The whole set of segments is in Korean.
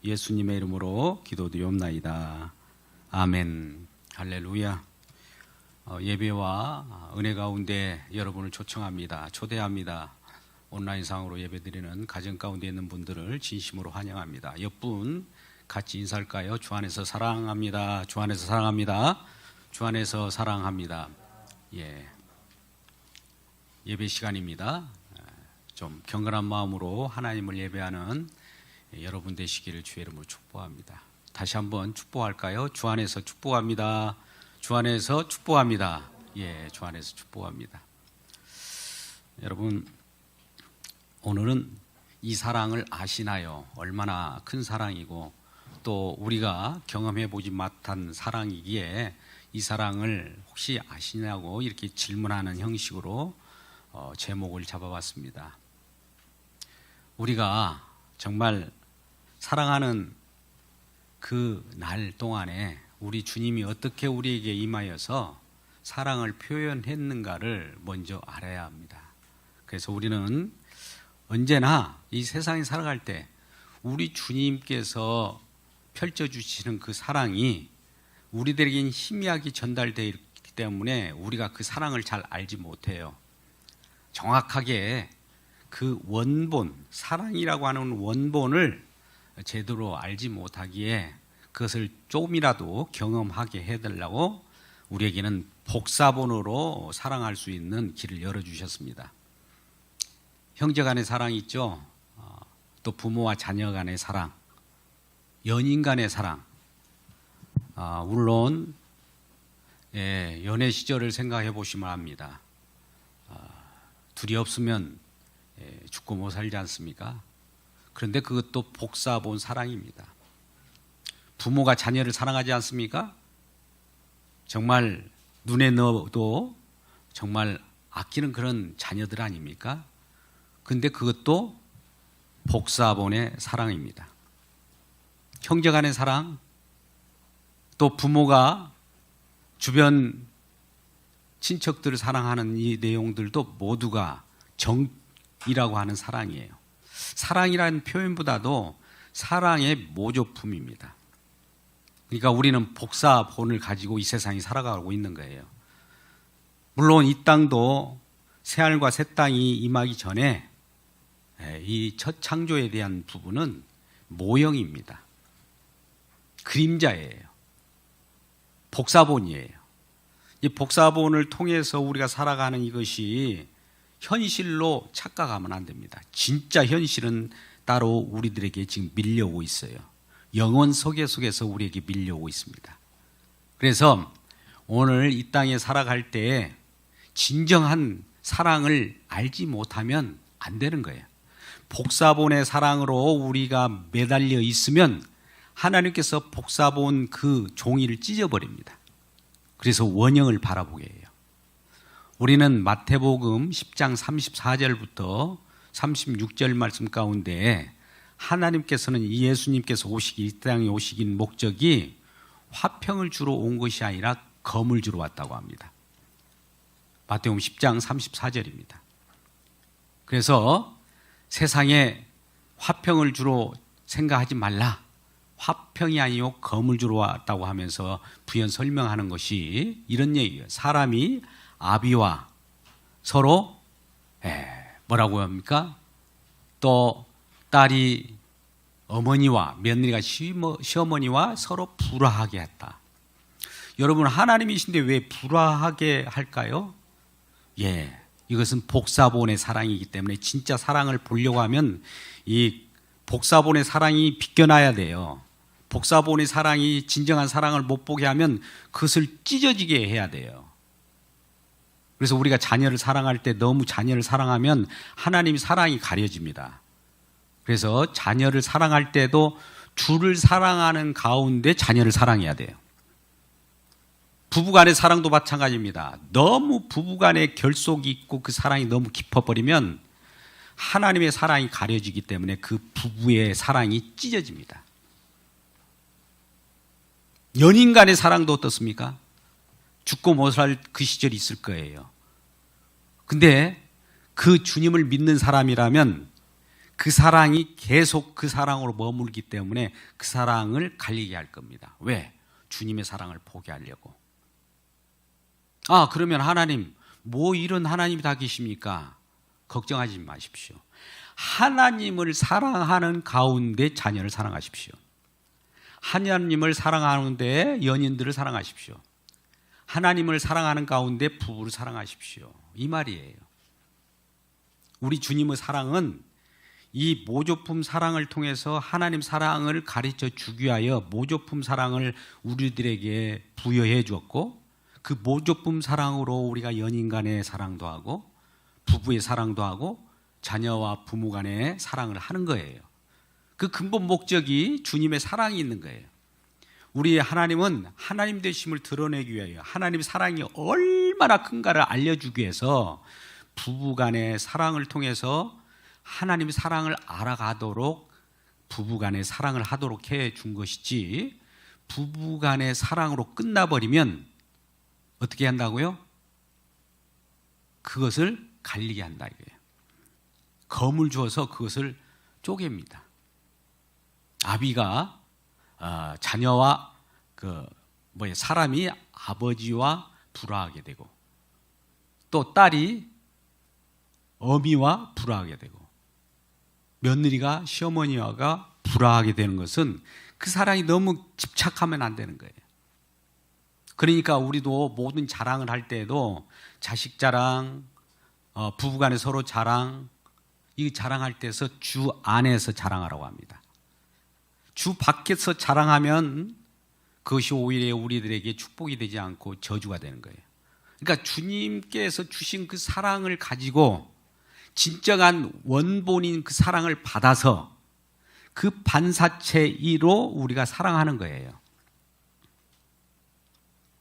예수님의 이름으로 기도드리옵나이다. 아멘. 할렐루야. 예배와 은혜 가운데 여러분을 초청합니다. 초대합니다. 온라인상으로 예배드리는 가정 가운데 있는 분들을 진심으로 환영합니다. 옆분 같이 인사할까요? 주 안에서 사랑합니다. 주 안에서 사랑합니다. 주 안에서 사랑합니다. 예배 시간입니다. 좀 경건한 마음으로 하나님을 예배하는 여러분 되시기를 주의 이름으로 축복합니다. 다시 한번 축복할까요? 주 안에서 축복합니다. 주 안에서 축복합니다. 주 안에서 축복합니다. 여러분, 오늘은 이 사랑을 아시나요? 얼마나 큰 사랑이고 또 우리가 경험해 보지 못한 사랑이기에 이 사랑을 혹시 아시냐고 이렇게 질문하는 형식으로 제목을 잡아봤습니다. 우리가 정말 사랑하는 그 날 동안에 우리 주님이 어떻게 우리에게 임하여서 사랑을 표현했는가를 먼저 알아야 합니다. 그래서 우리는 언제나 이 세상에 살아갈 때 우리 주님께서 펼쳐주시는 그 사랑이 우리들에겐 희미하게 전달되어 있기 때문에 우리가 그 사랑을 잘 알지 못해요. 정확하게 그 원본, 사랑이라고 하는 원본을 제대로 알지 못하기에 그것을 조금이라도 경험하게 해달라고 우리에게는 복사본으로 사랑할 수 있는 길을 열어주셨습니다. 형제 간의 사랑이 있죠. 또 부모와 자녀 간의 사랑, 연인 간의 사랑. 물론 연애 시절을 생각해 보시면 압니다. 둘이 없으면 죽고 못 살지 않습니까? 그런데 그것도 복사본 사랑입니다. 부모가 자녀를 사랑하지 않습니까? 정말 눈에 넣어도 정말 아끼는 그런 자녀들 아닙니까? 그런데 그것도 복사본의 사랑입니다. 형제 간의 사랑, 또 부모가 주변 친척들을 사랑하는 이 내용들도 모두가 정이라고 하는 사랑이에요. 사랑이라는 표현보다도 사랑의 모조품입니다. 그러니까 우리는 복사본을 가지고 이 세상에 살아가고 있는 거예요. 물론 이 땅도 새하늘과 새 땅이 임하기 전에 이 첫 창조에 대한 부분은 모형입니다. 그림자예요. 복사본이에요. 이 복사본을 통해서 우리가 살아가는 이것이 현실로 착각하면 안 됩니다. 진짜 현실은 따로 우리들에게 지금 밀려오고 있어요. 영원 속에서 우리에게 밀려오고 있습니다. 그래서 오늘 이 땅에 살아갈 때 진정한 사랑을 알지 못하면 안 되는 거예요. 복사본의 사랑으로 우리가 매달려 있으면 하나님께서 복사본 그 종이를 찢어버립니다. 그래서 원형을 바라보게 해요. 우리는 마태복음 10장 34절부터 36절 말씀 가운데 하나님께서는 이 예수님께서 이 땅에 오시긴 목적이 화평을 주러 온 것이 아니라 검을 주러 왔다고 합니다. 마태복음 10장 34절입니다. 그래서 세상에 화평을 주러 생각하지 말라. 화평이 아니요 검을 주러 왔다고 하면서 부연 설명하는 것이 이런 얘기예요. 사람이 아비와 서로 뭐라고 합니까? 또 딸이 어머니와 며느리가 시어머니와 서로 불화하게 했다. 여러분, 하나님이신데 왜 불화하게 할까요? 이것은 복사본의 사랑이기 때문에 진짜 사랑을 보려고 하면 이 복사본의 사랑이 비껴나야 돼요. 복사본의 사랑이 진정한 사랑을 못 보게 하면 그것을 찢어지게 해야 돼요. 그래서 우리가 자녀를 사랑할 때 너무 자녀를 사랑하면 하나님의 사랑이 가려집니다. 그래서 자녀를 사랑할 때도 주를 사랑하는 가운데 자녀를 사랑해야 돼요. 부부간의 사랑도 마찬가지입니다. 너무 부부간의 결속이 있고 그 사랑이 너무 깊어버리면 하나님의 사랑이 가려지기 때문에 그 부부의 사랑이 찢어집니다. 연인 간의 사랑도 어떻습니까? 죽고 못 살 그 시절이 있을 거예요. 근데 그 주님을 믿는 사람이라면 그 사랑이 계속 그 사랑으로 머물기 때문에 그 사랑을 갈리게 할 겁니다. 왜? 주님의 사랑을 포기하려고. 그러면 하나님, 뭐 이런 하나님이 다 계십니까? 걱정하지 마십시오. 하나님을 사랑하는 가운데 자녀를 사랑하십시오. 하나님을 사랑하는데 연인들을 사랑하십시오. 하나님을 사랑하는 가운데 부부를 사랑하십시오. 이 말이에요. 우리 주님의 사랑은 이 모조품 사랑을 통해서 하나님 사랑을 가르쳐 주기 위하여 모조품 사랑을 우리들에게 부여해 주었고, 그 모조품 사랑으로 우리가 연인 간의 사랑도 하고 부부의 사랑도 하고 자녀와 부모 간의 사랑을 하는 거예요. 그 근본 목적이 주님의 사랑이 있는 거예요. 우리 하나님은 하나님 되심을 드러내기 위하여 하나님의 사랑이 얼마나 큰가를 알려주기 위해서 부부 간의 사랑을 통해서 하나님의 사랑을 알아가도록 부부 간의 사랑을 하도록 해준 것이지, 부부 간의 사랑으로 끝나버리면 어떻게 한다고요? 그것을 갈리게 한다 이거예요. 검을 주어서 그것을 쪼갭니다. 아비가 자녀와 사람이 아버지와 불화하게 되고, 또 딸이 어미와 불화하게 되고, 며느리가 시어머니와 불화하게 되는 것은 그 사랑이 너무 집착하면 안 되는 거예요. 그러니까 우리도 모든 자랑을 할 때에도 자식 자랑, 부부간에 서로 자랑, 이 자랑할 때서 주 안에서 자랑하라고 합니다. 주 밖에서 자랑하면 그것이 오히려 우리들에게 축복이 되지 않고 저주가 되는 거예요. 그러니까 주님께서 주신 그 사랑을 가지고 진정한 원본인 그 사랑을 받아서 그 반사체로 우리가 사랑하는 거예요.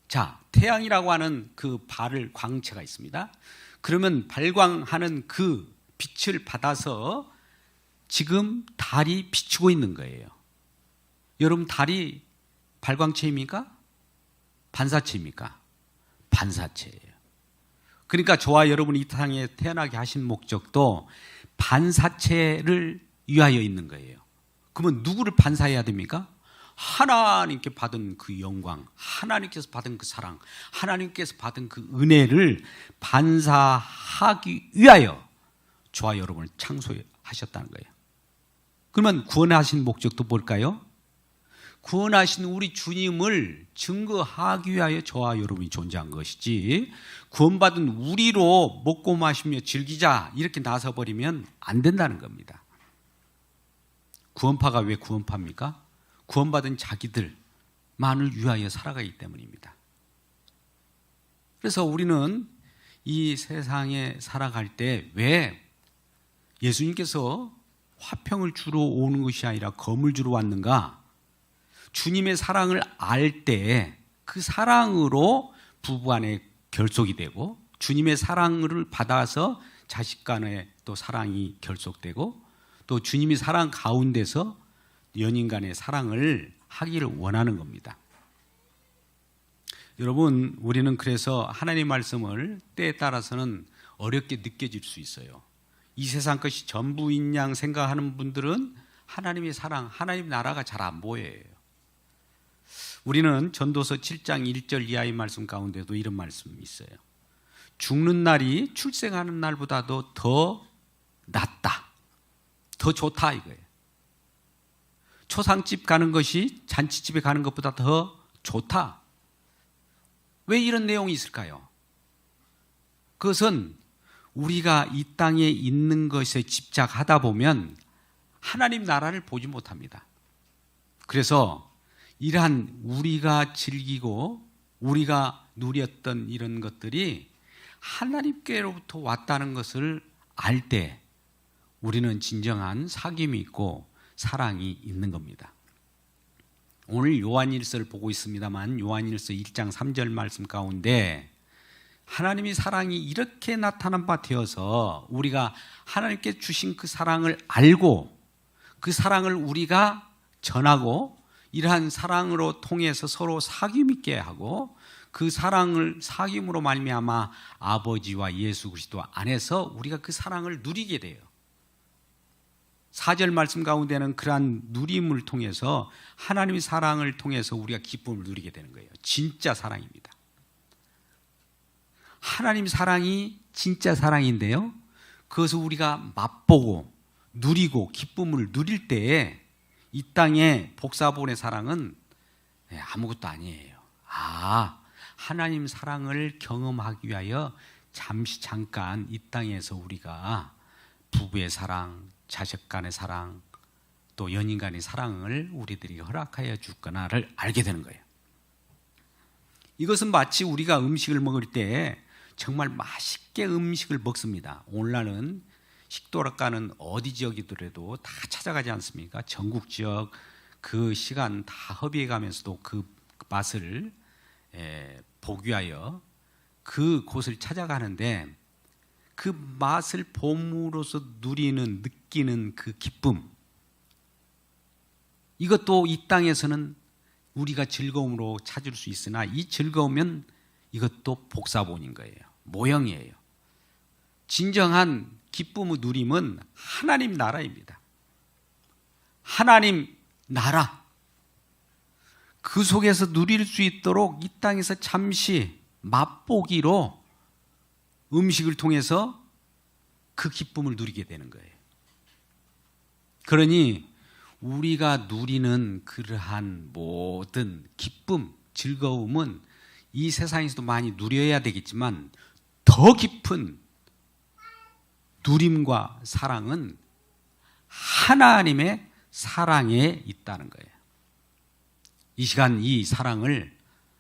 자, 태양이라고 하는 그 광채가 있습니다. 그러면 발광하는 그 빛을 받아서 지금 달이 비추고 있는 거예요. 여러분, 달이 발광체입니까? 반사체입니까? 반사체예요. 그러니까 저와 여러분이 이 땅에 태어나게 하신 목적도 반사체를 위하여 있는 거예요. 그러면 누구를 반사해야 됩니까? 하나님께 받은 그 영광, 하나님께서 받은 그 사랑, 하나님께서 받은 그 은혜를 반사하기 위하여 저와 여러분을 창조하셨다는 거예요. 그러면 구원하신 목적도 뭘까요? 구원하신 우리 주님을 증거하기 위하여 저와 여러분이 존재한 것이지, 구원받은 우리로 먹고 마시며 즐기자 이렇게 나서버리면 안 된다는 겁니다. 구원파가 왜 구원파입니까? 구원받은 자기들만을 위하여 살아가기 때문입니다. 그래서 우리는 이 세상에 살아갈 때 왜 예수님께서 화평을 주러 오는 것이 아니라 검을 주러 왔는가? 주님의 사랑을 알 때 그 사랑으로 부부간에 결속이 되고, 주님의 사랑을 받아서 자식 간에 또 사랑이 결속되고, 또 주님의 사랑 가운데서 연인 간의 사랑을 하기를 원하는 겁니다. 여러분, 우리는 그래서 하나님의 말씀을 때에 따라서는 어렵게 느껴질 수 있어요. 이 세상 것이 전부인 양 생각하는 분들은 하나님의 사랑, 하나님 나라가 잘 안 보여요. 우리는 전도서 7장 1절 이하의 말씀 가운데도 이런 말씀이 있어요. 죽는 날이 출생하는 날보다도 더 낫다, 더 좋다 이거예요. 초상집 가는 것이 잔치집에 가는 것보다 더 좋다. 왜 이런 내용이 있을까요? 그것은 우리가 이 땅에 있는 것에 집착하다 보면 하나님 나라를 보지 못합니다. 그래서 이러한 우리가 즐기고 우리가 누렸던 이런 것들이 하나님께로부터 왔다는 것을 알 때 우리는 진정한 사귐이 있고 사랑이 있는 겁니다. 오늘 요한일서를 보고 있습니다만, 요한일서 1장 3절 말씀 가운데 하나님의 사랑이 이렇게 나타난 바 되어서 우리가 하나님께 주신 그 사랑을 알고 그 사랑을 우리가 전하고, 이러한 사랑으로 통해서 서로 사귐 있게 하고, 그 사랑을 사귐으로 말미암아 아버지와 예수 그리스도 안에서 우리가 그 사랑을 누리게 돼요. 4절 말씀 가운데는 그러한 누림을 통해서 하나님의 사랑을 통해서 우리가 기쁨을 누리게 되는 거예요. 진짜 사랑입니다. 하나님 사랑이 진짜 사랑인데요, 그것을 우리가 맛보고 누리고 기쁨을 누릴 때에 이 땅의 복사본의 사랑은 아무것도 아니에요. 하나님 사랑을 경험하기 위하여 잠깐 이 땅에서 우리가 부부의 사랑, 자식 간의 사랑, 또 연인 간의 사랑을 우리들이 허락하여 주거나를 알게 되는 거예요. 이것은 마치 우리가 음식을 먹을 때 정말 맛있게 음식을 먹습니다. 오늘날은 식도락가는 어디 지역이더라도 다 찾아가지 않습니까? 전국 지역 그 시간 다 허비해 가면서도 그 맛을 보기 위하여 그 곳을 찾아가는데, 그 맛을 봄으로써 누리는, 느끼는 그 기쁨, 이것도 이 땅에서는 우리가 즐거움으로 찾을 수 있으나 이 즐거움은 이것도 복사본인 거예요. 모형이에요. 진정한 기쁨의 누림은 하나님 나라입니다. 하나님 나라, 그 속에서 누릴 수 있도록 이 땅에서 잠시 맛보기로 음식을 통해서 그 기쁨을 누리게 되는 거예요. 그러니 우리가 누리는 그러한 모든 기쁨, 즐거움은 이 세상에서도 많이 누려야 되겠지만 더 깊은 누림과 사랑은 하나님의 사랑에 있다는 거예요. 이 시간 이 사랑을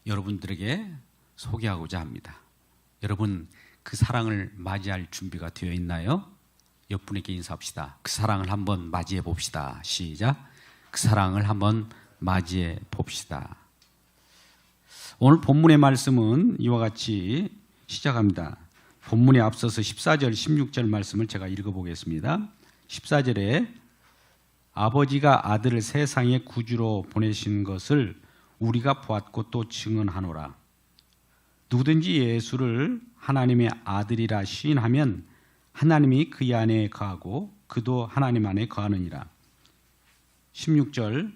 여러분들에게 소개하고자 합니다. 여러분, 그 사랑을 맞이할 준비가 되어 있나요? 옆분에게 인사합시다. 그 사랑을 한번 맞이해 봅시다. 시작. 그 사랑을 한번 맞이해 봅시다. 오늘 본문의 말씀은 이와 같이 시작합니다. 본문에 앞서서 14절, 16절 말씀을 제가 읽어보겠습니다. 14절에 아버지가 아들을 세상의 구주로 보내신 것을 우리가 보았고 또 증언하노라. 누구든지 예수를 하나님의 아들이라 시인하면 하나님이 그의 안에 거하고 그도 하나님 안에 거하느니라. 16절,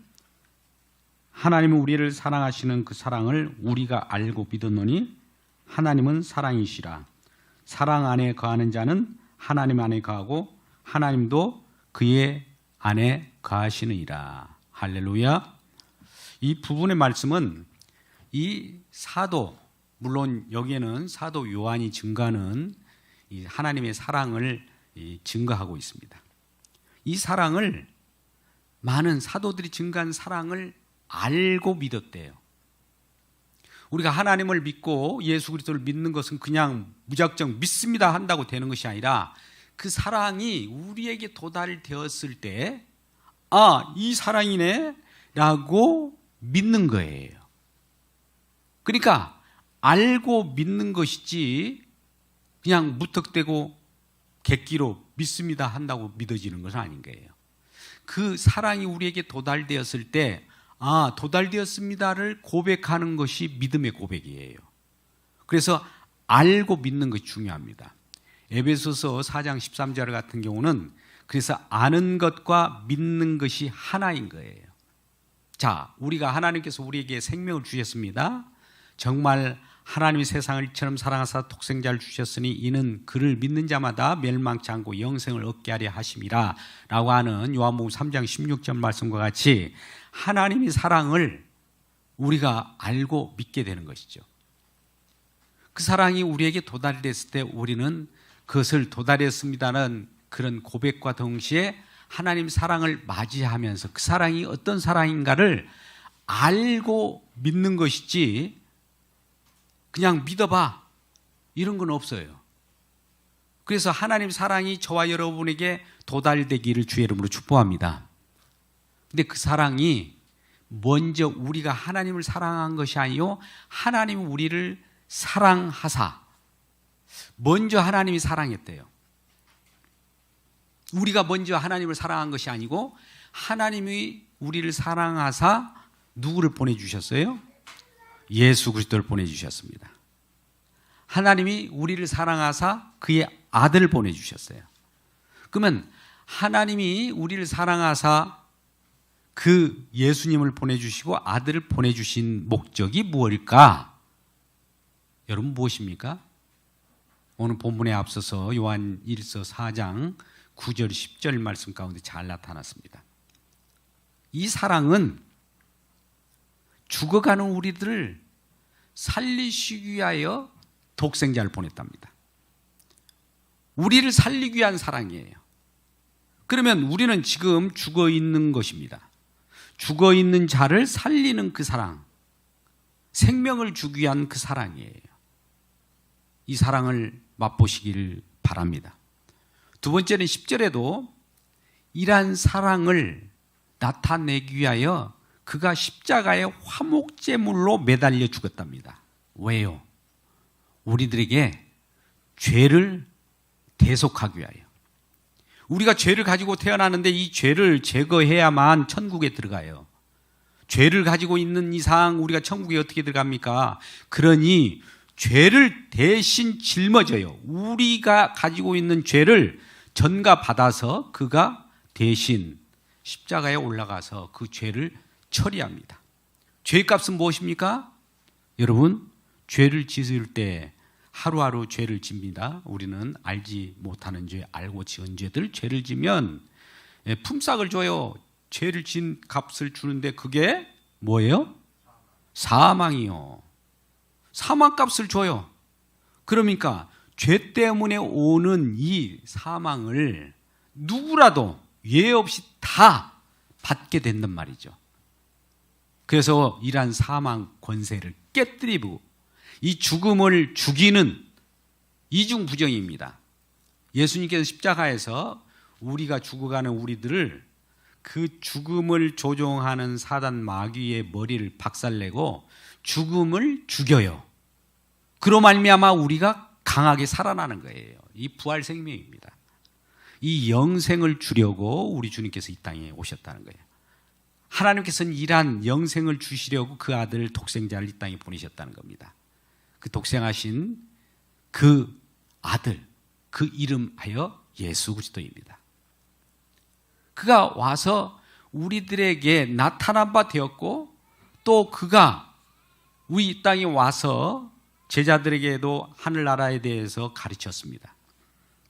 하나님은 우리를 사랑하시는 그 사랑을 우리가 알고 믿었노니 하나님은 사랑이시라. 사랑 안에 거하는 자는 하나님 안에 거하고 하나님도 그의 안에 거하시느니라. 할렐루야. 이 부분의 말씀은 이 사도, 물론 여기에는 사도 요한이 증거하는 이 하나님의 사랑을 증거하고 있습니다. 이 사랑을, 많은 사도들이 증거한 사랑을 알고 믿었대요. 우리가 하나님을 믿고 예수 그리스도를 믿는 것은 그냥 무작정 믿습니다 한다고 되는 것이 아니라 그 사랑이 우리에게 도달되었을 때 이 사랑이네 라고 믿는 거예요. 그러니까 알고 믿는 것이지 그냥 무턱대고 객기로 믿습니다 한다고 믿어지는 것은 아닌 거예요. 그 사랑이 우리에게 도달되었을 때 도달되었습니다를 고백하는 것이 믿음의 고백이에요. 그래서 알고 믿는 것이 중요합니다. 에베소서 4장 13절 같은 경우는 그래서 아는 것과 믿는 것이 하나인 거예요. 자, 우리가 하나님께서 우리에게 생명을 주셨습니다. 정말 하나님이 세상을 이처럼 사랑하사 독생자를 주셨으니 이는 그를 믿는 자마다 멸망치 않고 영생을 얻게 하려 하심이라 라고 하는 요한복음 3장 16절 말씀과 같이 하나님의 사랑을 우리가 알고 믿게 되는 것이죠. 그 사랑이 우리에게 도달됐을 때 우리는 그것을 도달했습니다는 그런 고백과 동시에 하나님 사랑을 맞이하면서 그 사랑이 어떤 사랑인가를 알고 믿는 것이지 그냥 믿어봐 이런 건 없어요. 그래서 하나님 사랑이 저와 여러분에게 도달되기를 주의 이름으로 축복합니다. 근데 그 사랑이 먼저 우리가 하나님을 사랑한 것이 아니요 하나님이 우리를 사랑하사 먼저 하나님이 사랑했대요. 우리가 먼저 하나님을 사랑한 것이 아니고 하나님이 우리를 사랑하사 누구를 보내주셨어요? 예수 그리스도를 보내주셨습니다. 하나님이 우리를 사랑하사 그의 아들을 보내주셨어요. 그러면 하나님이 우리를 사랑하사 그 예수님을 보내주시고 아들을 보내주신 목적이 무엇일까? 여러분 무엇입니까? 오늘 본문에 앞서서 요한 1서 4장 9절 10절 말씀 가운데 잘 나타났습니다. 이 사랑은 죽어가는 우리들을 살리시기 위하여 독생자를 보냈답니다. 우리를 살리기 위한 사랑이에요. 그러면 우리는 지금 죽어 있는 것입니다. 죽어 있는 자를 살리는 그 사랑, 생명을 주기 위한 그 사랑이에요. 이 사랑을 맛보시기를 바랍니다. 두 번째는 10절에도 이러한 사랑을 나타내기 위하여 그가 십자가의 화목제물로 매달려 죽었답니다. 왜요? 우리들에게 죄를 대속하기 위하여. 우리가 죄를 가지고 태어나는데 이 죄를 제거해야만 천국에 들어가요. 죄를 가지고 있는 이상 우리가 천국에 어떻게 들어갑니까? 그러니 죄를 대신 짊어져요. 우리가 가지고 있는 죄를 전가받아서 그가 대신 십자가에 올라가서 그 죄를 처리합니다. 죄값은 무엇입니까? 여러분, 죄를 짓을 때 하루하루 죄를 집니다. 우리는 알지 못하는 죄, 알고 지은 죄들, 죄를 지면 품삯을 줘요. 죄를 진 값을 주는데 그게 뭐예요? 사망이요. 사망값을 줘요. 그러니까 죄 때문에 오는 이 사망을 누구라도 예외 없이 다 받게 된단 말이죠. 그래서 이러한 사망 권세를 깨뜨리고 이 죽음을 죽이는 이중부정입니다. 예수님께서 십자가에서 우리가 죽어가는 우리들을 그 죽음을 조종하는 사단 마귀의 머리를 박살내고 죽음을 죽여요. 그로 말미암아 우리가 강하게 살아나는 거예요. 이 부활 생명입니다. 이 영생을 주려고 우리 주님께서 이 땅에 오셨다는 거예요. 하나님께서는 이러한 영생을 주시려고 그 아들 독생자를 이 땅에 보내셨다는 겁니다. 그 독생하신 그 아들, 그 이름하여 예수 그리스도입니다. 그가 와서 우리들에게 나타난 바 되었고 또 그가 우리 이 땅에 와서 제자들에게도 하늘나라에 대해서 가르쳤습니다.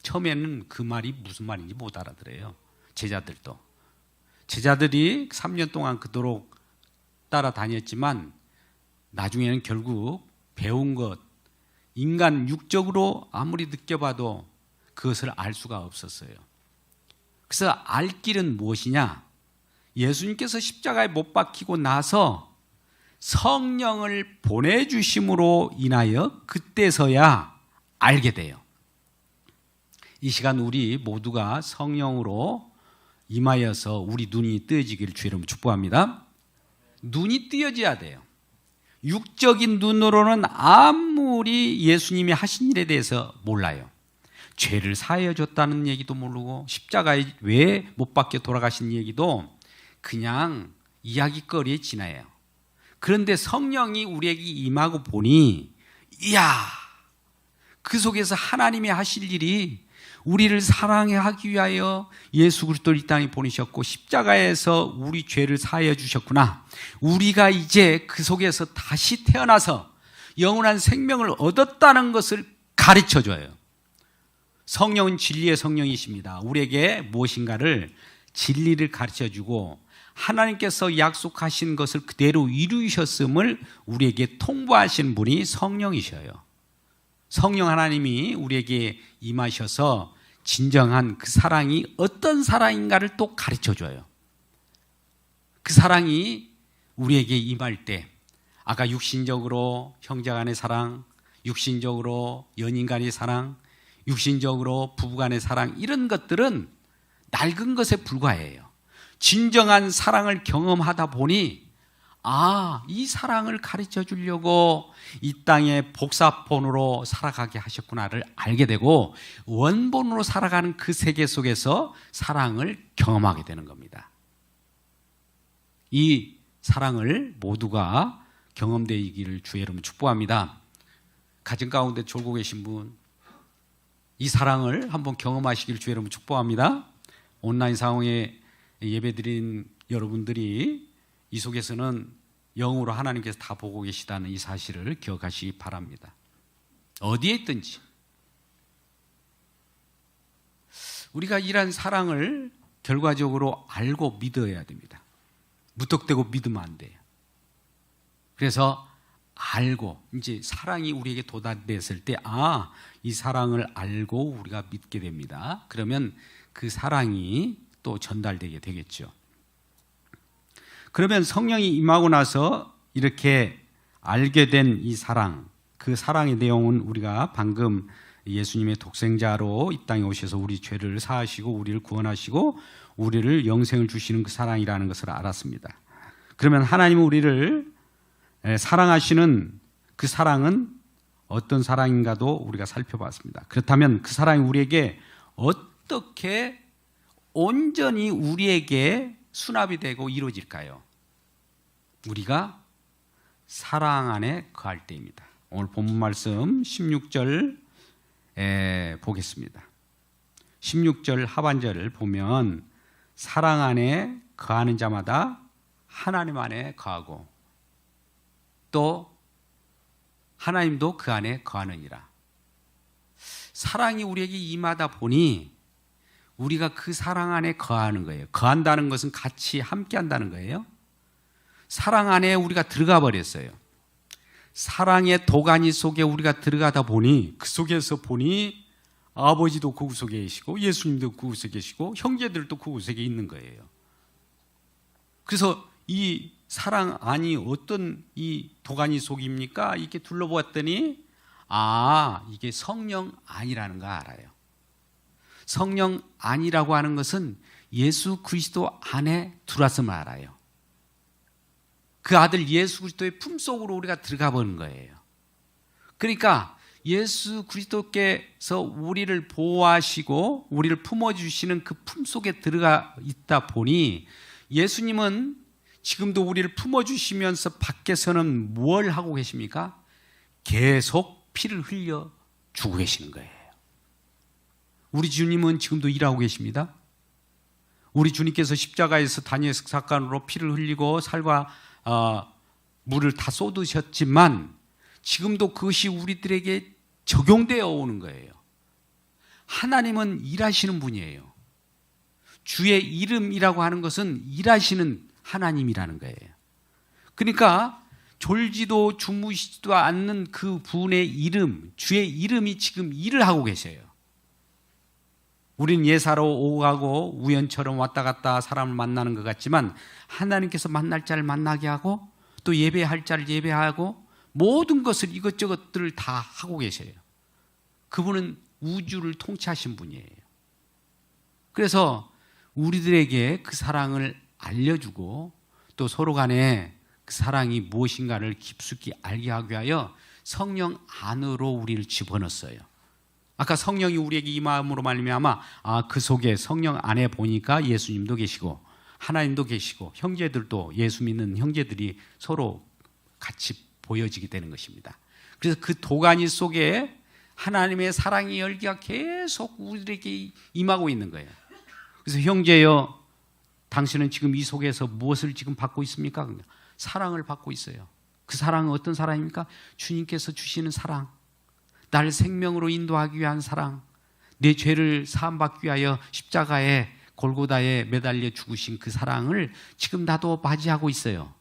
처음에는 그 말이 무슨 말인지 못 알아들어요. 제자들이 3년 동안 그토록 따라다녔지만 나중에는 결국 배운 것, 인간 육적으로 아무리 느껴봐도 그것을 알 수가 없었어요. 그래서 알 길은 무엇이냐? 예수님께서 십자가에 못 박히고 나서 성령을 보내주심으로 인하여 그때서야 알게 돼요. 이 시간 우리 모두가 성령으로 임하여서 우리 눈이 뜨여지기를 주의 이름으로 축복합니다. 눈이 뜨여져야 돼요. 육적인 눈으로는 아무리 예수님이 하신 일에 대해서 몰라요. 죄를 사하여 줬다는 얘기도 모르고 십자가에 왜 못 박혀 돌아가신 얘기도 그냥 이야기거리에 지나요. 그런데 성령이 우리에게 임하고 보니 이야, 그 속에서 하나님이 하실 일이 우리를 사랑하기 위하여 예수 그리스도를 이 땅에 보내셨고 십자가에서 우리 죄를 사하여 주셨구나. 우리가 이제 그 속에서 다시 태어나서 영원한 생명을 얻었다는 것을 가르쳐줘요. 성령은 진리의 성령이십니다. 우리에게 무엇인가를 진리를 가르쳐주고 하나님께서 약속하신 것을 그대로 이루셨음을 우리에게 통보하신 분이 성령이셔요. 성령 하나님이 우리에게 임하셔서 진정한 그 사랑이 어떤 사랑인가를 또 가르쳐줘요. 그 사랑이 우리에게 임할 때 아까 육신적으로 형제 간의 사랑, 육신적으로 연인 간의 사랑, 육신적으로 부부 간의 사랑, 이런 것들은 낡은 것에 불과해요. 진정한 사랑을 경험하다 보니 이 사랑을 가르쳐 주려고 이 땅에 복사본으로 살아가게 하셨구나를 알게 되고 원본으로 살아가는 그 세계 속에서 사랑을 경험하게 되는 겁니다. 이 사랑을 모두가 경험되기를 주의 이름으로 축복합니다. 가정 가운데 졸고 계신 분, 이 사랑을 한번 경험하시기를 주의 이름으로 축복합니다. 온라인 상황에 예배드린 여러분들이 이 속에서는 영으로 하나님께서 다 보고 계시다는 이 사실을 기억하시기 바랍니다. 어디에 있든지 우리가 이런 사랑을 결과적으로 알고 믿어야 됩니다. 무턱대고 믿으면 안 돼요. 그래서 알고 이제 사랑이 우리에게 도달됐을 때 이 사랑을 알고 우리가 믿게 됩니다. 그러면 그 사랑이 또 전달되게 되겠죠. 그러면 성령이 임하고 나서 이렇게 알게 된 이 사랑, 그 사랑의 내용은 우리가 방금 예수님의 독생자로 이 땅에 오셔서 우리 죄를 사하시고 우리를 구원하시고 우리를 영생을 주시는 그 사랑이라는 것을 알았습니다. 그러면 하나님은 우리를 사랑하시는 그 사랑은 어떤 사랑인가도 우리가 살펴봤습니다. 그렇다면 그 사랑이 우리에게 어떻게 온전히 우리에게 수납이 되고 이루어질까요? 우리가 사랑 안에 거할 때입니다. 오늘 본문 말씀 16절 보겠습니다. 16절 하반절을 보면 사랑 안에 거하는 자마다 하나님 안에 거하고 또 하나님도 그 안에 거하느니라. 사랑이 우리에게 임하다 보니 우리가 그 사랑 안에 거하는 거예요. 거한다는 것은 같이 함께 한다는 거예요. 사랑 안에 우리가 들어가 버렸어요. 사랑의 도가니 속에 우리가 들어가다 보니 그 속에서 보니 아버지도 그곳에 계시고 예수님도 그곳에 계시고 형제들도 그곳에 있는 거예요. 그래서 이 사랑 안이 어떤 이 도가니 속입니까? 이렇게 둘러보았더니 이게 성령 안이라는 거 알아요. 성령 안이라고 하는 것은 예수 그리스도 안에 들어왔음을 알아요. 그 아들 예수 그리스도의 품속으로 우리가 들어가 보는 거예요. 그러니까 예수 그리스도께서 우리를 보호하시고 우리를 품어주시는 그 품속에 들어가 있다 보니 예수님은 지금도 우리를 품어주시면서 밖에서는 뭘 하고 계십니까? 계속 피를 흘려 주고 계시는 거예요. 우리 주님은 지금도 일하고 계십니다. 우리 주님께서 십자가에서 다니엘석 사건으로 피를 흘리고 살과 물을 다 쏟으셨지만 지금도 그것이 우리들에게 적용되어 오는 거예요. 하나님은 일하시는 분이에요. 주의 이름이라고 하는 것은 일하시는 하나님이라는 거예요. 그러니까 졸지도 주무시지도 않는 그 분의 이름, 주의 이름이 지금 일을 하고 계세요. 우린 예사로 오고 가고 우연처럼 왔다 갔다 사람을 만나는 것 같지만 하나님께서 만날 자를 만나게 하고 또 예배할 자를 예배하고 모든 것을 이것저것들을 다 하고 계세요. 그분은 우주를 통치하신 분이에요. 그래서 우리들에게 그 사랑을 알려주고 또 서로 간에 그 사랑이 무엇인가를 깊숙이 알게 하기 위하여 성령 안으로 우리를 집어넣었어요. 아까 성령이 우리에게 임함으로 말미암아 그 속에 성령 안에 보니까 예수님도 계시고 하나님도 계시고 형제들도 예수 믿는 형제들이 서로 같이 보여지게 되는 것입니다. 그래서 그 도가니 속에 하나님의 사랑의 열기가 계속 우리에게 임하고 있는 거예요. 그래서 형제여 당신은 지금 이 속에서 무엇을 지금 받고 있습니까? 사랑을 받고 있어요. 그 사랑은 어떤 사랑입니까? 주님께서 주시는 사랑, 날 생명으로 인도하기 위한 사랑, 내 죄를 사함받기 위하여 십자가에 골고다에 매달려 죽으신 그 사랑을 지금 나도 맞이하고 있어요.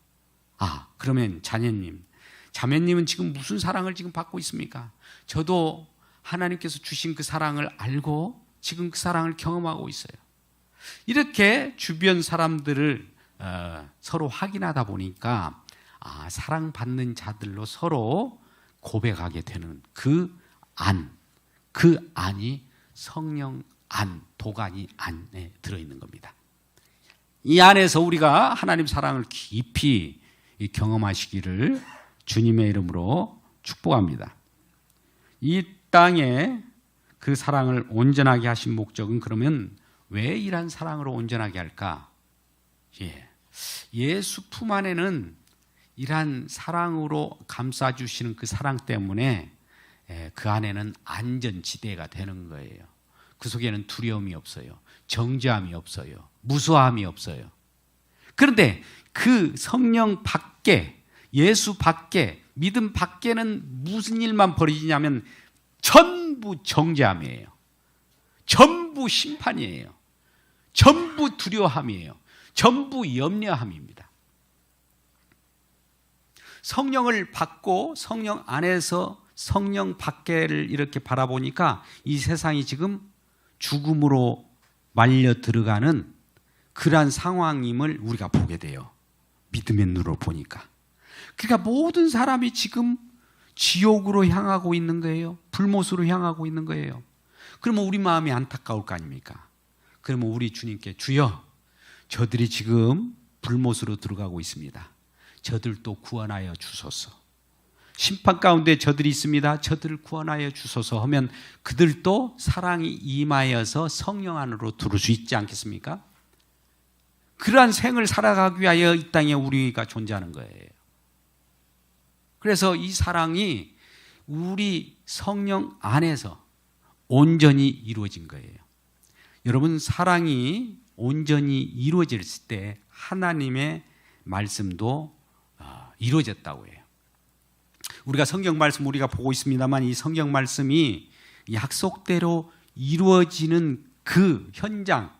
그러면 자매님은 지금 무슨 사랑을 지금 받고 있습니까? 저도 하나님께서 주신 그 사랑을 알고 지금 그 사랑을 경험하고 있어요. 이렇게 주변 사람들을 서로 확인하다 보니까 사랑받는 자들로 서로 고백하게 되는 그 안이 성령 안, 도가니 안에 들어있는 겁니다. 이 안에서 우리가 하나님 사랑을 깊이 경험하시기를 주님의 이름으로 축복합니다. 이 땅에 그 사랑을 온전하게 하신 목적은 그러면 왜 이러한 사랑으로 온전하게 할까? 예수 품 안에는 이러한 사랑으로 감싸주시는 그 사랑 때문에 그 안에는 안전지대가 되는 거예요. 그 속에는 두려움이 없어요. 정죄함이 없어요. 무서함이 없어요. 그런데 그 성령 밖에, 예수 밖에, 믿음 밖에는 무슨 일만 벌어지냐면 전부 정죄함이에요. 전부 심판이에요. 전부 두려워함이에요. 전부 염려함입니다. 성령을 받고 성령 안에서 성령 밖에를 이렇게 바라보니까 이 세상이 지금 죽음으로 말려 들어가는 그러한 상황임을 우리가 보게 돼요. 믿음의 눈으로 보니까. 그러니까 모든 사람이 지금 지옥으로 향하고 있는 거예요. 불못으로 향하고 있는 거예요. 그러면 우리 마음이 안타까울 거 아닙니까? 그러면 우리 주님께 주여, 저들이 지금 불못으로 들어가고 있습니다. 저들도 구원하여 주소서. 심판 가운데 저들이 있습니다. 저들을 구원하여 주소서 하면 그들도 사랑이 임하여서 성령 안으로 들어올 수 있지 않겠습니까? 그러한 생을 살아가기 위하여 이 땅에 우리가 존재하는 거예요. 그래서 이 사랑이 우리 성령 안에서 온전히 이루어진 거예요. 여러분, 사랑이 온전히 이루어졌을 때 하나님의 말씀도 이루어졌다고 해요. 우리가 성경 말씀 우리가 보고 있습니다만 이 성경 말씀이 약속대로 이루어지는 그 현장,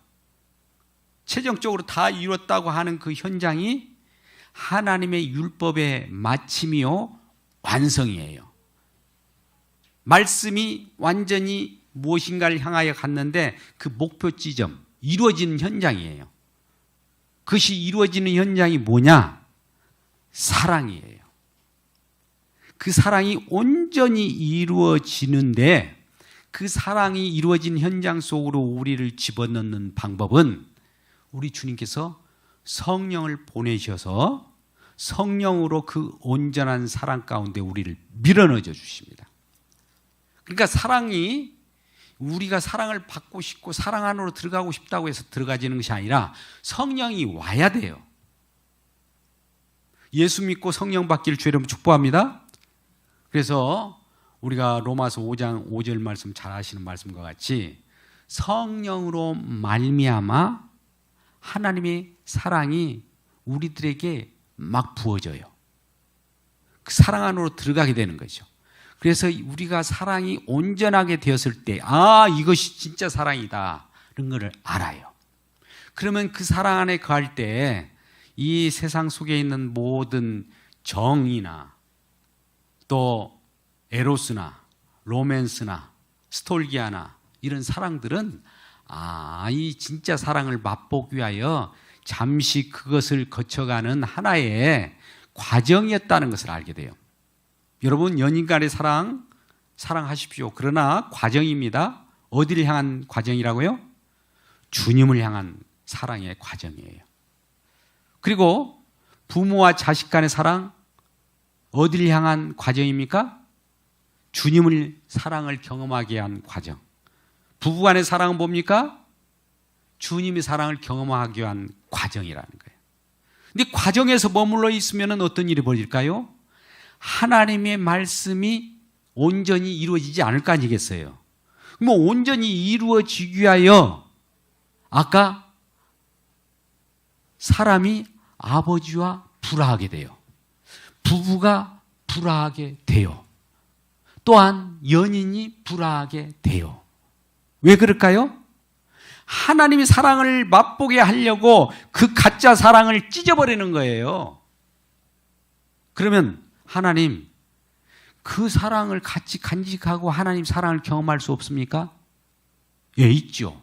최종적으로 다 이뤘다고 하는 그 현장이 하나님의 율법의 마침이요 완성이에요. 말씀이 완전히 무엇인가를 향하여 갔는데 그 목표 지점, 이루어지는 현장이에요. 그것이 이루어지는 현장이 뭐냐? 사랑이에요. 그 사랑이 온전히 이루어지는데 그 사랑이 이루어진 현장 속으로 우리를 집어넣는 방법은 우리 주님께서 성령을 보내셔서 성령으로 그 온전한 사랑 가운데 우리를 밀어넣어 주십니다. 그러니까 사랑이 우리가 사랑을 받고 싶고 사랑 안으로 들어가고 싶다고 해서 들어가지는 것이 아니라 성령이 와야 돼요. 예수 믿고 성령 받기를 주의 이름으로 축복합니다. 그래서 우리가 로마서 5장 5절 말씀 잘 아시는 말씀과 같이 성령으로 말미암아 하나님의 사랑이 우리들에게 막 부어져요. 그 사랑 안으로 들어가게 되는 거죠. 그래서 우리가 사랑이 온전하게 되었을 때, 이것이 진짜 사랑이다 이런 것을 알아요. 그러면 그 사랑 안에 거할 때 이 세상 속에 있는 모든 정이나 또 에로스나 로맨스나 스톨기아나 이런 사랑들은 이 진짜 사랑을 맛보기 위하여 잠시 그것을 거쳐가는 하나의 과정이었다는 것을 알게 돼요. 여러분, 연인 간의 사랑하십시오. 그러나 과정입니다. 어디를 향한 과정이라고요? 주님을 향한 사랑의 과정이에요. 그리고 부모와 자식 간의 사랑, 어디를 향한 과정입니까? 주님을 사랑을 경험하게 한 과정. 부부 간의 사랑은 뭡니까? 주님의 사랑을 경험하기 위한 과정이라는 거예요. 근데 과정에서 머물러 있으면 어떤 일이 벌일까요? 하나님의 말씀이 온전히 이루어지지 않을 거 아니겠어요? 온전히 이루어지기 위하여 아까 사람이 아버지와 불화하게 돼요. 부부가 불화하게 돼요. 또한 연인이 불화하게 돼요. 왜 그럴까요? 하나님의 사랑을 맛보게 하려고 그 가짜 사랑을 찢어버리는 거예요. 그러면 하나님, 그 사랑을 같이 간직하고 하나님 사랑을 경험할 수 없습니까? 예, 있죠.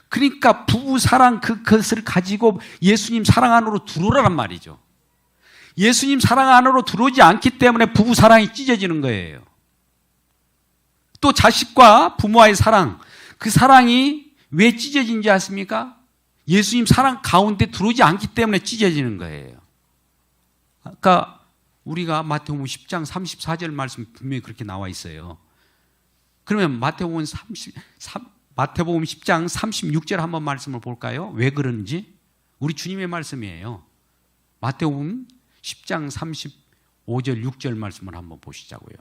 그러니까 부부 사랑 그것을 가지고 예수님 사랑 안으로 들어오라란 말이죠. 예수님 사랑 안으로 들어오지 않기 때문에 부부 사랑이 찢어지는 거예요. 또 자식과 부모와의 사랑, 그 사랑이 왜 찢어진지 아십니까? 예수님 사랑 가운데 들어오지 않기 때문에 찢어지는 거예요. 아까 우리가 마태복음 10장 34절 말씀 분명히 그렇게 나와 있어요. 그러면 마태복음 10장 36절 한번 말씀을 볼까요? 왜 그런지? 우리 주님의 말씀이에요. 마태복음 10장 35절 6절 말씀을 한번 보시자고요.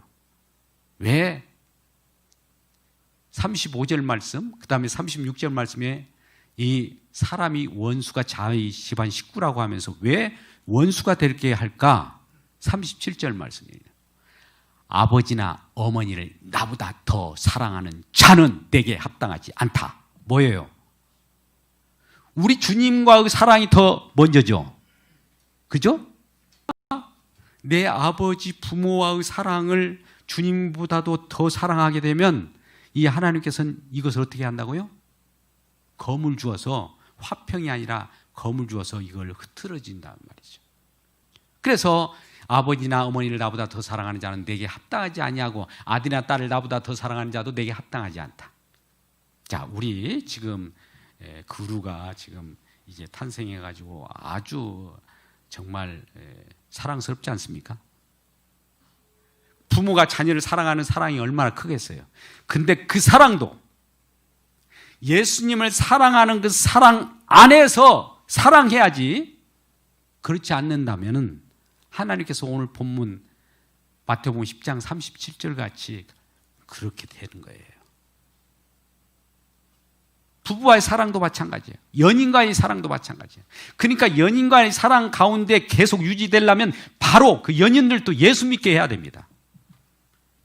왜 35절 말씀, 그 다음에 36절 말씀에 이 사람이 원수가 자기 집안 식구라고 하면서 왜 원수가 되게 할까? 37절 말씀이에요. 아버지나 어머니를 나보다 더 사랑하는 자는 내게 합당하지 않다. 뭐예요? 우리 주님과의 사랑이 더 먼저죠. 그죠? 내 아버지 부모와의 사랑을 주님보다도 더 사랑하게 되면 이 하나님께서는 이것을 어떻게 한다고요? 검을 주어서, 화평이 아니라 검을 주어서 이걸 흐트러진단 말이죠. 그래서 아버지나 어머니를 나보다 더 사랑하는 자는 내게 합당하지 아니하고 아들이나 딸을 나보다 더 사랑하는 자도 내게 합당하지 않다. 자, 우리 지금 그루가 지금 이제 탄생해가지고 아주 정말 사랑스럽지 않습니까? 부모가 자녀를 사랑하는 사랑이 얼마나 크겠어요. 근데 그 사랑도 예수님을 사랑하는 그 사랑 안에서 사랑해야지, 그렇지 않는다면은 하나님께서 오늘 본문 마태복음 10장 37절 같이 그렇게 되는 거예요. 부부와의 사랑도 마찬가지예요. 연인과의 사랑도 마찬가지예요. 그러니까 연인과의 사랑 가운데 계속 유지되려면 바로 그 연인들도 예수 믿게 해야 됩니다.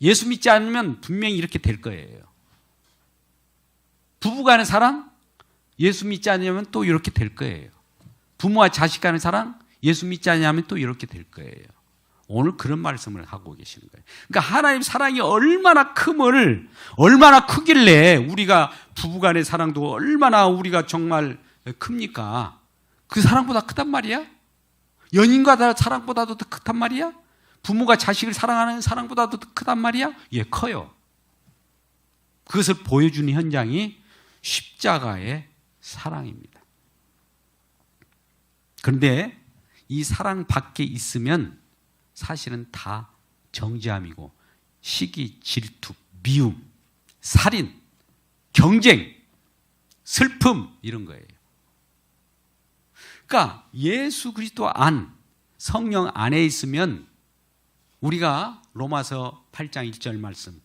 예수 믿지 않으면 분명히 이렇게 될 거예요. 부부간의 사랑, 예수 믿지 않으면 또 이렇게 될 거예요. 부모와 자식 간의 사랑, 예수 믿지 않으면 또 이렇게 될 거예요. 오늘 그런 말씀을 하고 계시는 거예요. 그러니까 하나님 사랑이 얼마나 얼마나 크길래 우리가 부부간의 사랑도 얼마나 우리가 정말 큽니까? 그 사랑보다 크단 말이야? 연인과 사랑보다도 더 크단 말이야? 부모가 자식을 사랑하는 사랑보다도 더 크단 말이야? 예, 커요. 그것을 보여주는 현장이 십자가의 사랑입니다. 그런데 이 사랑 밖에 있으면 사실은 다 정죄함이고 시기, 질투, 미움, 살인, 경쟁, 슬픔 이런 거예요. 그러니까 예수 그리스도 안, 성령 안에 있으면 우리가 로마서 8장 1절 말씀,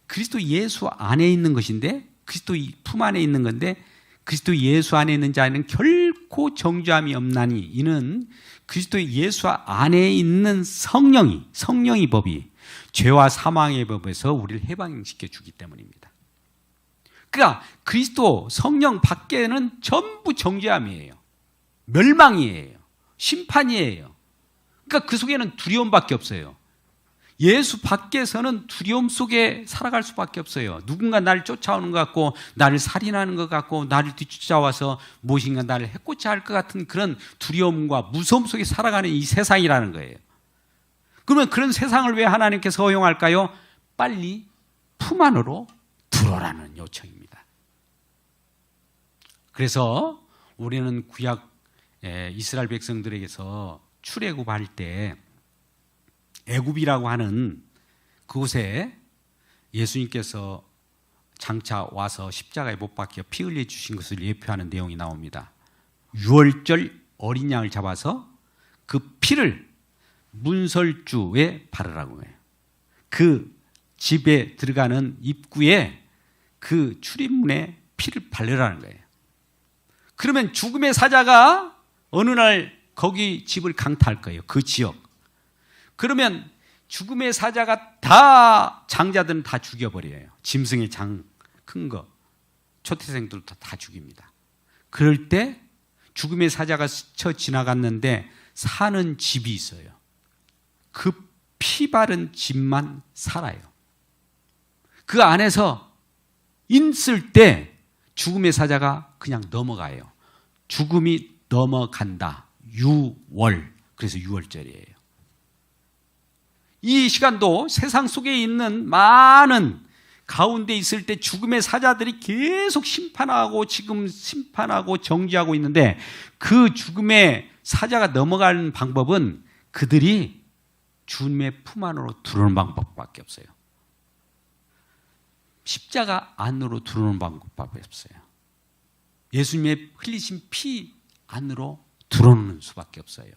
그리스도 예수 안에 있는 것인데, 그리스도 품 안에 있는 건데, 그리스도 예수 안에 있는 자에는 결코 정죄함이 없나니 이는 그리스도 예수 안에 있는 성령의 법이 죄와 사망의 법에서 우리를 해방시켜 주기 때문입니다. 그러니까 그리스도 성령 밖에는 전부 정죄함이에요. 멸망이에요. 심판이에요. 그러니까 그 속에는 두려움밖에 없어요. 예수 밖에서는 두려움 속에 살아갈 수밖에 없어요. 누군가 나를 쫓아오는 것 같고, 나를 살인하는 것 같고, 나를 뒤쫓아와서 무엇인가 나를 해코지 할 것 같은 그런 두려움과 무서움 속에 살아가는 이 세상이라는 거예요. 그러면 그런 세상을 왜 하나님께서 허용할까요? 빨리 품 안으로 들어오라는 요청입니다. 그래서 우리는 구약 이스라엘 백성들에게서 출애굽할 때 애굽이라고 하는 그곳에 예수님께서 장차 와서 십자가에 못 박혀 피 흘려 주신 것을 예표하는 내용이 나옵니다. 유월절 어린 양을 잡아서 그 피를 문설주에 바르라고 해요. 그 집에 들어가는 입구에 그 출입문에 피를 바르라는 거예요. 그러면 죽음의 사자가 어느 날 거기 집을 강타할 거예요. 그 지역. 그러면 죽음의 사자가 다 장자들은 다 죽여버려요. 짐승의 큰 거, 초태생들도 다 죽입니다. 그럴 때 죽음의 사자가 스쳐 지나갔는데 사는 집이 있어요. 그 피 바른 집만 살아요. 그 안에서 있을 때 죽음의 사자가 그냥 넘어가요. 죽음이 넘어간다. 유월. 그래서 유월절이에요. 이 시간도 세상 속에 있는 많은 가운데 있을 때 죽음의 사자들이 계속 지금 심판하고 정죄하고 있는데, 그 죽음의 사자가 넘어가는 방법은 그들이 주님의 품 안으로 들어오는 방법밖에 없어요. 십자가 안으로 들어오는 방법밖에 없어요. 예수님의 흘리신 피 안으로 들어오는 수밖에 없어요.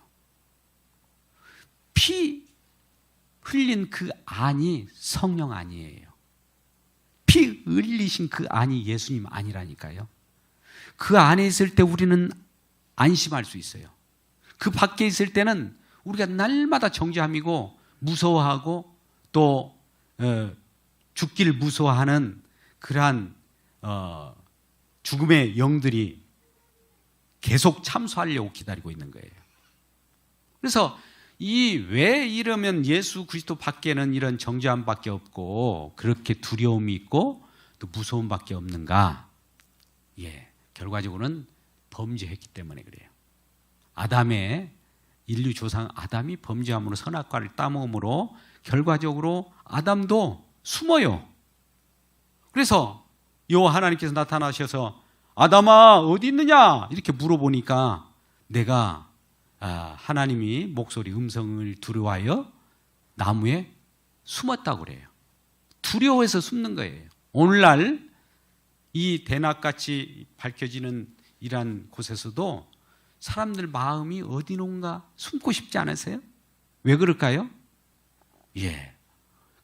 피 흘린 그 안이 성령 아니에요. 피 흘리신 그 안이 예수님 아니라니까요. 그 안에 있을 때 우리는 안심할 수 있어요. 그 밖에 있을 때는 우리가 날마다 정죄함이고 무서워하고 또 죽기를 무서워하는 그러한 죽음의 영들이 계속 참수하려고 기다리고 있는 거예요. 그래서 왜 이러면 예수 그리스도 밖에는 이런 정죄함밖에 없고 그렇게 두려움이 있고 또 무서움밖에 없는가? 결과적으로는 범죄했기 때문에 그래요. 인류 조상 아담이 범죄함으로 선악과를 따먹음으로 결과적으로 아담도 숨어요. 그래서 하나님께서 나타나셔서 아담아 어디 있느냐 이렇게 물어보니까 내가 하나님이 목소리 음성을 두려워하여 나무에 숨었다고 그래요. 두려워해서 숨는 거예요. 오늘날 이 대낮같이 밝혀지는 이러한 곳에서도 사람들 마음이 어디론가 숨고 싶지 않으세요? 왜 그럴까요?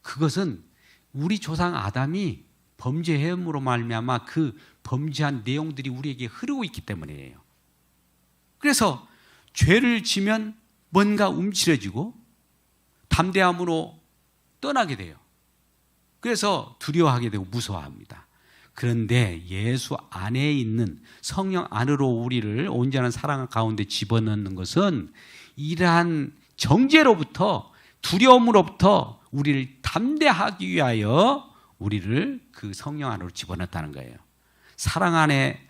그것은 우리 조상 아담이 범죄함으로 말미암아 그 범죄한 내용들이 우리에게 흐르고 있기 때문이에요. 그래서 죄를 지면 뭔가 움츠러지고 담대함으로 떠나게 돼요. 그래서 두려워하게 되고 무서워합니다. 그런데 예수 안에 있는 성령 안으로 우리를 온전한 사랑 가운데 집어넣는 것은 이러한 정죄로부터 두려움으로부터 우리를 담대하기 위하여 우리를 그 성령 안으로 집어넣었다는 거예요. 사랑 안에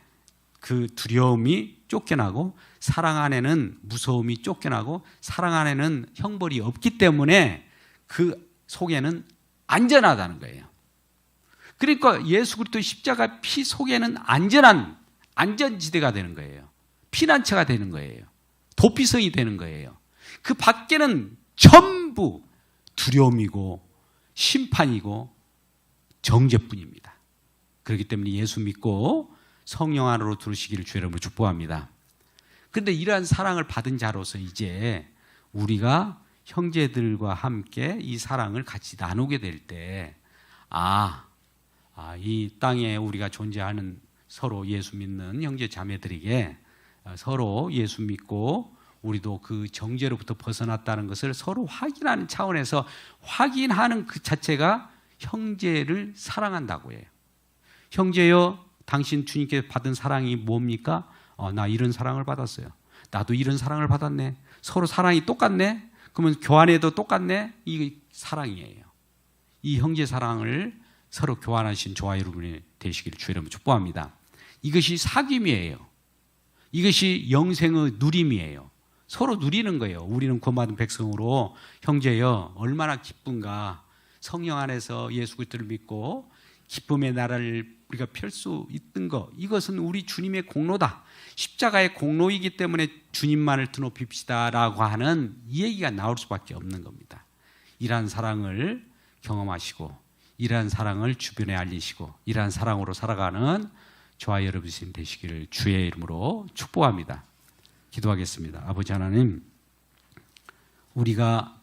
그 두려움이 쫓겨나고 사랑 안에는 무서움이 쫓겨나고 사랑 안에는 형벌이 없기 때문에 그 속에는 안전하다는 거예요. 그러니까 예수 그리스도 십자가 피 속에는 안전한 안전지대가 되는 거예요. 피난처가 되는 거예요. 도피성이 되는 거예요. 그 밖에는 전부 두려움이고 심판이고 정죄뿐입니다. 그렇기 때문에 예수 믿고 성령 안으로 들으시기를 주의 이름으로 축복합니다. 그런데 이러한 사랑을 받은 자로서 이제 우리가 형제들과 함께 이 사랑을 같이 나누게 될 때 이 땅에 우리가 존재하는 서로 예수 믿는 형제 자매들에게 서로 예수 믿고 우리도 그 정죄로부터 벗어났다는 것을 서로 확인하는 차원에서 확인하는 그 자체가 형제를 사랑한다고 해요. 형제여 당신 주님께 받은 사랑이 뭡니까? 나 이런 사랑을 받았어요. 나도 이런 사랑을 받았네. 서로 사랑이 똑같네. 그러면 교환해도 똑같네. 이게 사랑이에요. 이 형제 사랑을 서로 교환하신 저와 여러분이 되시기를 주의 이름으로 축복합니다. 이것이 사귐이에요. 이것이 영생의 누림이에요. 서로 누리는 거예요. 우리는 구원받은 백성으로 형제여 얼마나 기쁜가. 성령 안에서 예수 그리스도를 믿고 기쁨의 나라를 우리가 펼 수 있던 것, 이것은 우리 주님의 공로다. 십자가의 공로이기 때문에 주님만을 드높입시다 라고 하는 이 얘기가 나올 수밖에 없는 겁니다. 이러한 사랑을 경험하시고 이러한 사랑을 주변에 알리시고 이러한 사랑으로 살아가는 저와 여러분 되시기를 주의 이름으로 축복합니다. 기도하겠습니다. 아버지 하나님, 우리가